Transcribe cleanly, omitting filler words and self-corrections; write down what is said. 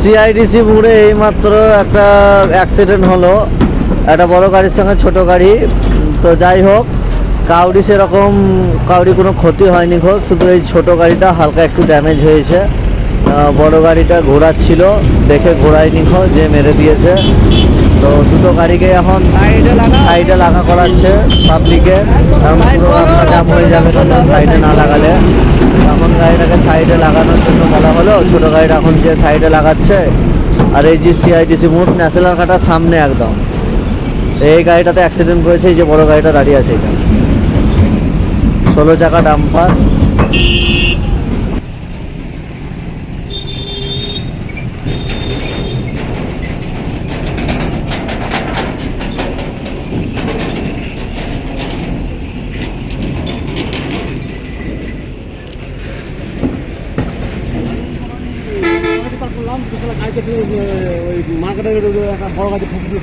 সিআইডিসি মোড়ে এইমাত্র একটা অ্যাক্সিডেন্ট হলো, একটা বড় গাড়ির সঙ্গে ছোট গাড়ি। তো যাই হোক, কাউরি কোনো ক্ষতি হয়নি শুধু এই ছোট গাড়িটা হালকা একটু ড্যামেজ হয়েছে। বড় গাড়িটা ঘোরাচ্ছিল, দেখে ঘোরায়নি যে মেরে দিয়েছে। তো দুটো গাড়িকে এখন সাইডে লাগা করাচ্ছে পাবলিকে, কারণ পুরো রাস্তা জ্যাম হয়ে যাবে সাইডে না লাগালে। এখন গাড়িটাকে সাইডে লাগানোর জন্য বলা হলো, ছোটো গাড়িটা এখন যে সাইডে লাগাচ্ছে। আর এই যে সিআইটিসি মোড় ন্যাশনাল ঘাটার সামনে একদম এই গাড়িটাতে অ্যাক্সিডেন্ট করেছে। এই যে বড় গাড়িটা দাঁড়িয়ে আছে, এটা 16 চাকা ডাম্পার। গাড়িতে ওই মার্কেটের একটা বড় গাড়ি ঠুকে দিয়ে